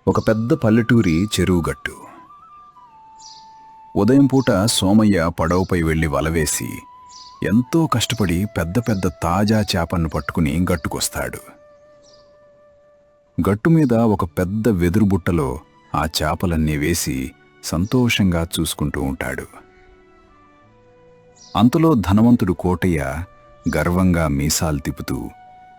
ఒక పెద్ద పల్లెటూరి చెరువుగట్టు. ఉదయం పూట సోమయ్య పడవపై వెళ్లి వలవేసి ఎంతో కష్టపడి పెద్ద పెద్ద తాజా చేపలను పట్టుకుని గట్టుకొస్తాడు. గట్టు మీద ఒక పెద్ద వెదురు బుట్టలో ఆ చేపలన్నీ వేసి సంతోషంగా చూసుకుంటూ ఉంటాడు. అంతలో ధనవంతుడు కోటయ్య గర్వంగా మీసాలు తిప్పుతూ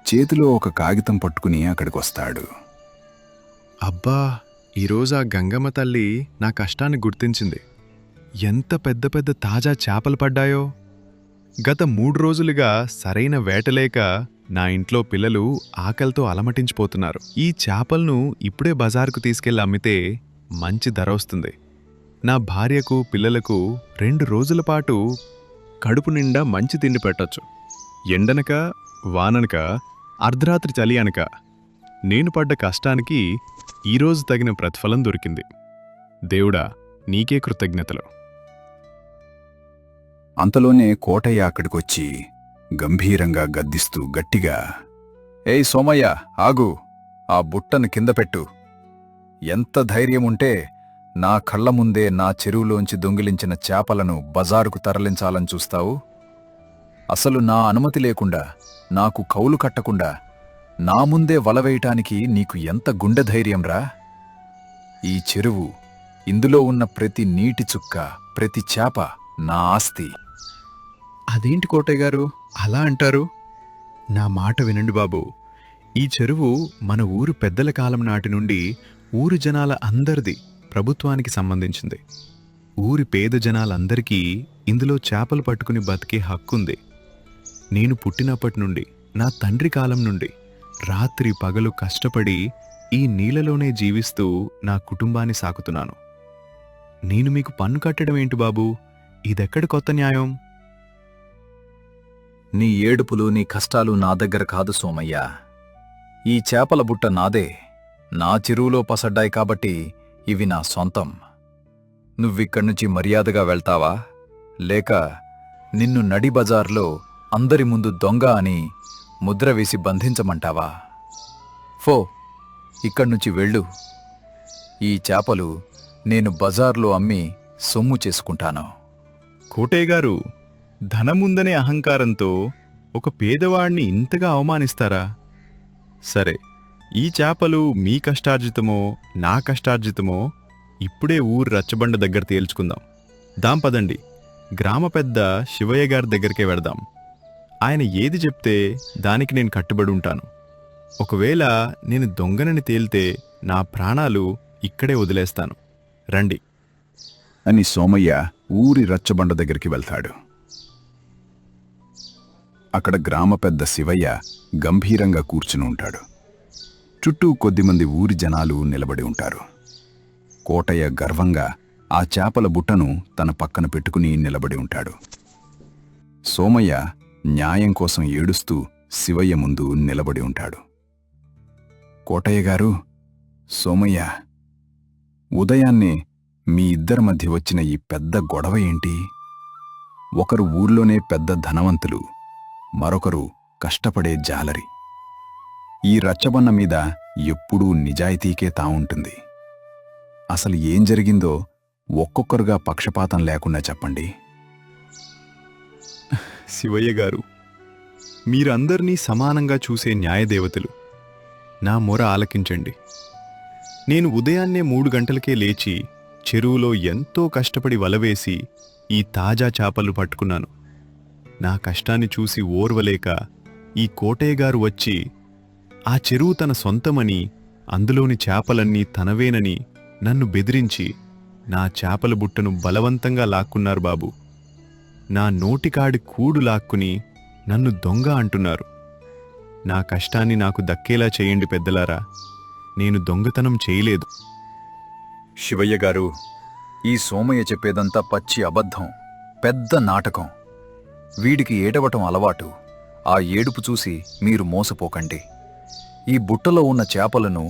చేతిలో ఒక కాగితం పట్టుకుని అక్కడికొస్తాడు. అబ్బా, ఈరోజు ఆ గంగమ్మ తల్లి నా కష్టాన్ని గుర్తించింది. ఎంత పెద్ద పెద్ద తాజా చేపలు పడ్డాయో. గత 3 రోజులుగా సరైన వేటలేక నా ఇంట్లో పిల్లలు ఆకలితో అలమటించిపోతున్నారు. ఈ చేపలను ఇప్పుడే బజారుకు తీసుకెళ్లి అమ్మితే మంచి ధర వస్తుంది. నా భార్యకు పిల్లలకు 2 రోజుల పాటు కడుపు నిండా మంచి తిండి పెట్టొచ్చు. ఎండనక వాననక అర్ధరాత్రి చలి అనక నేను పడ్డ కష్టానికి ఈరోజు తగిన ప్రతిఫలం దొరికింది. దేవుడా, నీకే కృతజ్ఞతలు. అంతలోనే కోటయ్య అక్కడికొచ్చి గంభీరంగా గద్దిస్తూ గట్టిగా, ఏయ్ సోమయ్య, ఆగు! ఆ బుట్టను కింద పెట్టు. ఎంత ధైర్యముంటే నా కళ్ల ముందే నా చెరువులోంచి దొంగిలించిన చేపలను బజారుకు తరలించాలని చూస్తావు? అసలు నా అనుమతి లేకుండా, నాకు కౌలు కట్టకుండా నా ముందే వలవేయటానికి నీకు ఎంత గుండె ధైర్యంరా? ఈ చెరువు, ఇందులో ఉన్న ప్రతి నీటి చుక్క, ప్రతి చేప నా ఆస్తి. అదేంటి కోటయ్య గారు అలా అంటారు? నా మాట వినండి బాబు. ఈ చెరువు మన ఊరు పెద్దల కాలం నాటి నుండి ఊరు జనాల అందరిది, ప్రభుత్వానికి సంబంధించింది. ఊరి పేద జనాలందరికీ ఇందులో చేపలు పట్టుకుని బతికే హక్కుంది. నేను పుట్టినప్పటి నుండి, నా తండ్రి కాలం నుండి రాత్రి పగలు కష్టపడి ఈ నీళ్లలోనే జీవిస్తూ నా కుటుంబాన్ని సాకుతున్నాను. నేను మీకు పన్ను కట్టడం ఏంటి బాబూ? ఇదెక్కడ కొత్త న్యాయం? నీ ఏడుపులు, నీ కష్టాలు నా దగ్గర కాదు సోమయ్య. ఈ చేపల బుట్ట నాదే, నా చెరువులో పసడ్డాయి కాబట్టి ఇవి నా సొంతం. నువ్విక్కడ్నుంచి మర్యాదగా వెళ్తావా, లేక నిన్ను నడి బజార్లో అందరి ముందు దొంగ అని ముద్ర వేసి బంధించమంటావా? ఫో, ఇక్కడ్నుంచి వెళ్ళు. ఈ చేపలు నేను బజార్లో అమ్మి సొమ్ము చేసుకుంటాను. కోటయ్య గారు, ధనముందనే అహంకారంతో ఒక పేదవాణ్ణి ఇంతగా అవమానిస్తారా? సరే, ఈ చేపలు మీ కష్టార్జితమో నా కష్టార్జితమో ఇప్పుడే ఊరు రచ్చబండ దగ్గర తేల్చుకుందాం. పదండి, గ్రామ పెద్ద శివయ్య గారి దగ్గరికే వెడదాం. ఆయన ఏది చెప్తే దానికి నేను కట్టుబడి ఉంటాను. ఒకవేళ నేను దొంగనని తేలితే నా ప్రాణాలు ఇక్కడే వదిలేస్తాను. రండి అని సోమయ్య ఊరి రచ్చబండ దగ్గరికి వెళ్తాడు. అక్కడ గ్రామ పెద్ద శివయ్య గంభీరంగా కూర్చుని ఉంటాడు. చుట్టూ కొద్దిమంది ఊరి జనాలు నిలబడి ఉంటారు. కోటయ్య గర్వంగా ఆ చేపల బుట్టను తన పక్కన పెట్టుకుని నిలబడి ఉంటాడు. సోమయ్య న్యాయం కోసం ఏడుస్తూ శివయ్య ముందు నిలబడి ఉంటాడు. కోటయ్య గారు, సోమయ్య, ఉదయాన్నే మీ ఇద్దరి మధ్య వచ్చిన ఈ పెద్ద గొడవ ఏంటి? ఒకరు ఊర్లోనే పెద్ద ధనవంతులు, మరొకరు కష్టపడే జాలరి. ఈ రచ్చబన్న మీద ఎప్పుడూ నిజాయితీకే తావుంటుంది. అసలు ఏం జరిగిందో ఒక్కొక్కరుగా పక్షపాతం లేకుండా చెప్పండి. శివయ్య గారు, మీరందర్నీ సమానంగా చూసే న్యాయదేవతలు, నా మొర ఆలకించండి. నేను ఉదయాన్నే 3 గంటలకే లేచి చెరువులో ఎంతో కష్టపడి వలవేసి ఈ తాజా చేపలు పట్టుకున్నాను. నా కష్టాన్ని చూసి ఓర్వలేక ఈ కోటయ్య గారు వచ్చి ఆ చెరువు తన సొంతమని, అందులోని చేపలన్నీ తనవేనని నన్ను బెదిరించి నా చేపల బుట్టను బలవంతంగా లాక్కున్నారు బాబు. నా నోటికాడి కూడు లాక్కుని నన్ను దొంగ అంటున్నారు. నా కష్టాన్ని నాకు దక్కేలా చేయండి పెద్దలారా. నేను దొంగతనం చేయలేదు. శివయ్య గారు, ఈ సోమయ్య చెప్పేదంతా పచ్చి అబద్ధం, పెద్ద నాటకం. వీడికి ఏడవటం అలవాటు. ఆ ఏడుపు చూసి మీరు మోసపోకండి. ఈ బుట్టలో ఉన్న చేపలను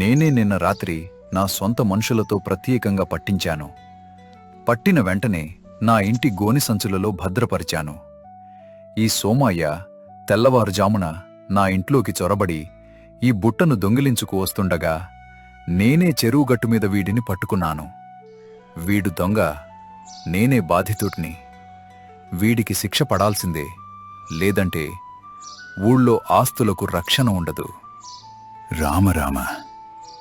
నేనే నిన్న రాత్రి నా సొంత మనుషులతో ప్రత్యేకంగా పట్టించాను. పట్టిన వెంటనే నా ఇంటి గోని సంచులలో భద్రపరిచాను. ఈ సోమయ్య తెల్లవారుజామున నా ఇంట్లోకి చొరబడి ఈ బుట్టను దొంగిలించుకు వస్తుండగా నేనే చెరువు గట్టు మీద వీడిని పట్టుకున్నాను. వీడు దొంగ, నేనే బాధితుడిని. వీడికి శిక్ష పడాల్సిందే, లేదంటే ఊళ్ళో ఆస్తులకు రక్షణ ఉండదు. రామరామ,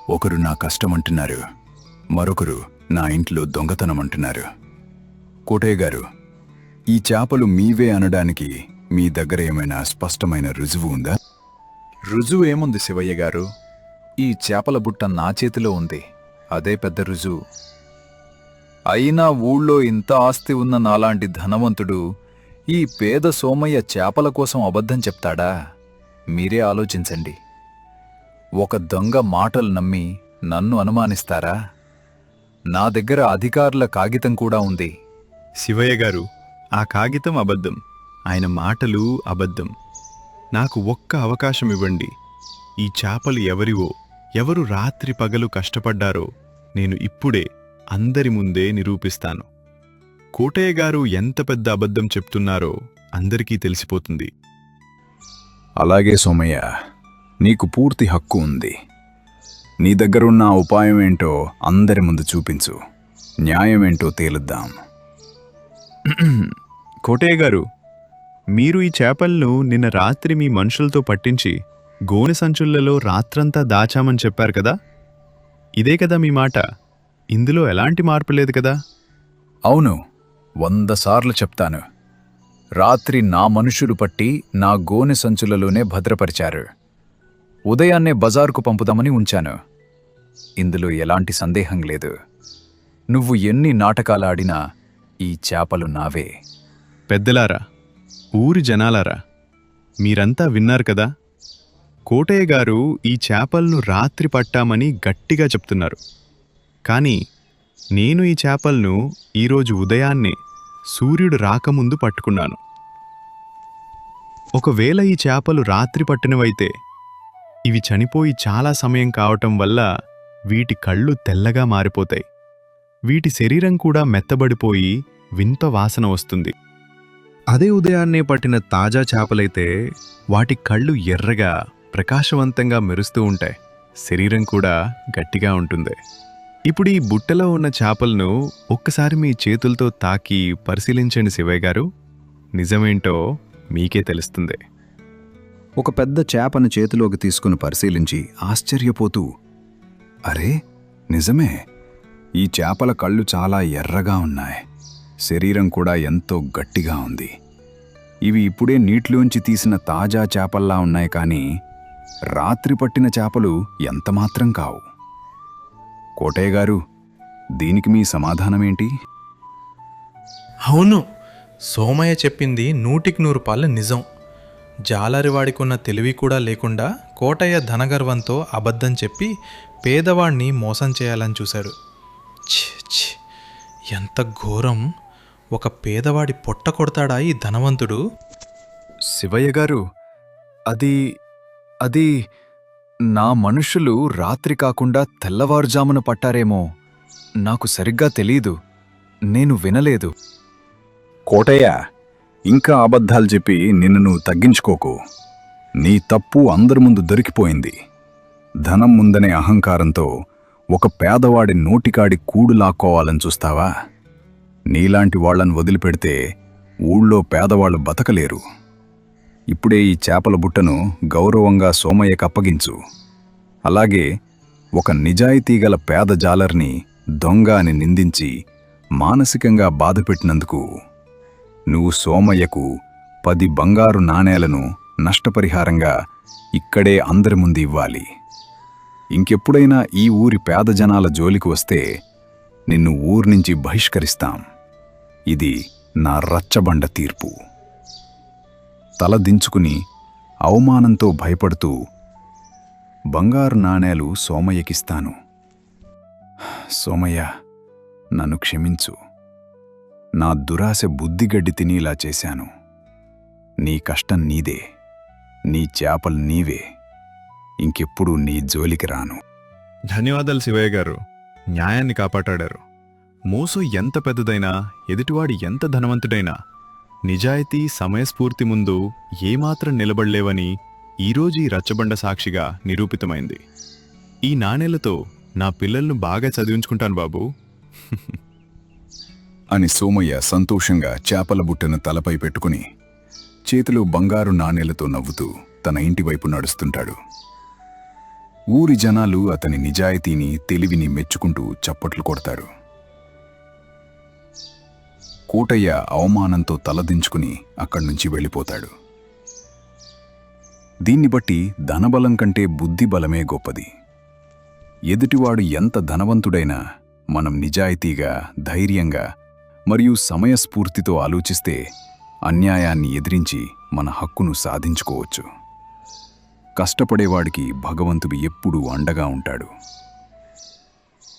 ఒకరు నా కష్టమంటున్నారు, మరొకరు నా ఇంట్లో దొంగతనమంటున్నారు. కోటయ్య గారు, ఈ చేపలు మీవే అనడానికి మీ దగ్గర ఏమైనా స్పష్టమైన రుజువు ఉందా? రుజువు ఏముంది శివయ్య గారు? ఈ చేపల బుట్ట నా చేతిలో ఉంది, అదే పెద్ద రుజువు. అయినా ఊళ్ళో ఇంత ఆస్తి ఉన్న నాలాంటి ధనవంతుడు ఈ పేద సోమయ్య చేపల కోసం అబద్ధం చెప్తాడా? మీరే ఆలోచించండి. ఒక దొంగ మాటలు నమ్మి నన్ను అనుమానిస్తారా? నా దగ్గర అధికారుల కాగితం కూడా ఉంది. శివయ్య గారు, ఆ కాగితం అబద్ధం, ఆయన మాటలు అబద్ధం. నాకు ఒక్క అవకాశం ఇవ్వండి. ఈ చేపలు ఎవరివో, ఎవరు రాత్రి పగలు కష్టపడ్డారో నేను ఇప్పుడే అందరి ముందే నిరూపిస్తాను. కోటయ్య గారు ఎంత పెద్ద అబద్ధం చెప్తున్నారో అందరికీ తెలిసిపోతుంది. అలాగే సోమయ్య, నీకు పూర్తి హక్కు ఉంది. నీ దగ్గరున్న ఆ ఉపాయం ఏంటో అందరి ముందు చూపించు. న్యాయమేంటో తేలుద్దాం. కోటయ్య గారు, మీరు ఈ చేపలను నిన్న రాత్రి మీ మనుషులతో పట్టించి గోనె సంచులలో రాత్రంతా దాచామని చెప్పారు కదా? ఇదే కదా మీ మాట? ఇందులో ఎలాంటి మార్పు లేదు కదా? అవును, 100 సార్లు చెప్తాను. రాత్రి నా మనుషులు పట్టి నా గోనె సంచులలోనే భద్రపరిచారు. ఉదయాన్నే బజారుకు పంపుదామని ఉంచాను. ఇందులో ఎలాంటి సందేహం లేదు. నువ్వు ఎన్ని నాటకాలాడినా ఈ చేపలు నావే. పెద్దలారా, ఊరి జనాలారా, మీరంతా విన్నారు కదా? కోటయ్య గారు ఈ చేపలను రాత్రి పట్టామని గట్టిగా చెప్తున్నారు. కానీ నేను ఈ చేపలను ఈరోజు ఉదయాన్నే సూర్యుడు రాకముందు పట్టుకున్నాను. ఒకవేళ ఈ చేపలు రాత్రి పట్టినవైతే ఇవి చనిపోయి చాలా సమయం కావటం వల్ల వీటి కళ్ళు తెల్లగా మారిపోతాయి. వీటి శరీరం కూడా మెత్తబడిపోయి వింత వాసన వస్తుంది. అదే ఉదయాన్నే పట్టిన తాజా చేపలైతే వాటి కళ్ళు ఎర్రగా ప్రకాశవంతంగా మెరుస్తూ ఉంటాయి. శరీరం కూడా గట్టిగా ఉంటుంది. ఇప్పుడు ఈ బుట్టలో ఉన్న చేపలను ఒక్కసారి మీ చేతులతో తాకి పరిశీలించండి శివయ్య గారు. నిజమేంటో మీకే తెలుస్తుంది. ఒక పెద్ద చేపను చేతిలోకి తీసుకుని పరిశీలించి ఆశ్చర్యపోతూ, అరే, నిజమే, ఈ చేపల కళ్ళు చాలా ఎర్రగా ఉన్నాయి. శరీరం కూడా ఎంతో గట్టిగా ఉంది. ఇవి ఇప్పుడే నీటిలోంచి తీసిన తాజా చేపల్లా ఉన్నాయి, కానీ రాత్రి పట్టిన చేపలు ఎంతమాత్రం కావు. కోటయ్య గారు, దీనికి మీ సమాధానమేంటి? అవును, సోమయ్య చెప్పింది 100% నిజం. జాలరివాడికున్న తెలివి కూడా లేకుండా కోటయ్య ధనగర్వంతో అబద్ధం చెప్పి పేదవాణ్ణి మోసం చేయాలని చూశాడు. ఛీ ఛీ, ఎంత ఘోరం! ఒక పేదవాడి పొట్ట కొడతాడా ఈ ధనవంతుడు? శివయ్య గారు, అది నా మనుషులు రాత్రి కాకుండా తెల్లవారుజామున పట్టారేమో. నాకు సరిగ్గా తెలీదు, నేను వినలేదు. కోటయ్య, ఇంకా అబద్ధాలు చెప్పి నిన్ను నువ్వు తగ్గించుకోకు. నీ తప్పు అందరి ముందు దొరికిపోయింది. ధనం ముందనే అహంకారంతో ఒక పేదవాడి నోటికాడి కూడు లాక్కోవాలని చూస్తావా? నీలాంటి వాళ్లను వదిలిపెడితే ఊళ్ళో పేదవాళ్లు బతకలేరు. ఇప్పుడే ఈ చేపల బుట్టను గౌరవంగా సోమయ్యకు అప్పగించు. అలాగే ఒక నిజాయితీగల పేద జాలర్ని దొంగ అని నిందించి మానసికంగా బాధపెట్టినందుకు నువ్వు సోమయ్యకు 10 బంగారు నాణేలను నష్టపరిహారంగా ఇక్కడే అందరి ముందు ఇవ్వాలి. ఇంకెప్పుడైనా ఈ ఊరి పేద జనాల జోలికి వస్తే నిన్ను ఊర్నించి బహిష్కరిస్తాం. ఇది నా రచ్చబండ తీర్పు. తల దించుకుని అవమానంతో భయపడుతూ బంగారు నాణేలు సోమయ్యకిస్తాను. సోమయ్య, నన్ను క్షమించు. నా దురాశ బుద్ధిగడ్డి తినేలా చేశాను. నీ కష్టం నీదే, నీ చేపలు నీవే. ఇంకెప్పుడు నీ జోలికి రాను. ధన్యవాదాలు శివయ్య గారు, న్యాయాన్ని కాపాడారు. మోసం ఎంత పెద్దదైనా, ఎదుటివాడి ఎంత ధనవంతుడైనా, నిజాయితీ సమయస్ఫూర్తి ముందు ఏమాత్రం నిలబడలేవని ఈరోజు ఈ రచ్చబండ సాక్షిగా నిరూపితమైంది. ఈ నాణేలతో నా పిల్లలను బాగా చదివించుకుంటాను బాబూ. అని సోమయ్య సంతోషంగా చేపల బుట్టను తలపై పెట్టుకుని చేతిలో బంగారు నాణేలతో నవ్వుతూ తన ఇంటివైపు నడుస్తుంటాడు. ఊరి జనాలు అతని నిజాయితీని తెలివిని మెచ్చుకుంటూ చప్పట్లు కొడతారు. కోటయ్య అవమానంతో తలదించుకుని అక్కడ్నుంచి వెళ్ళిపోతాడు. దీన్ని బట్టి ధనబలం కంటే బుద్ధిబలమే గొప్పది. ఎదుటివాడు ఎంత ధనవంతుడైనా మనం నిజాయితీగా, ధైర్యంగా మరియు సమయస్ఫూర్తితో ఆలోచిస్తే అన్యాయాన్ని ఎదిరించి మన హక్కును సాధించుకోవచ్చు. కష్టపడేవాడికి భగవంతుడు ఎప్పుడూ అండగా ఉంటాడు.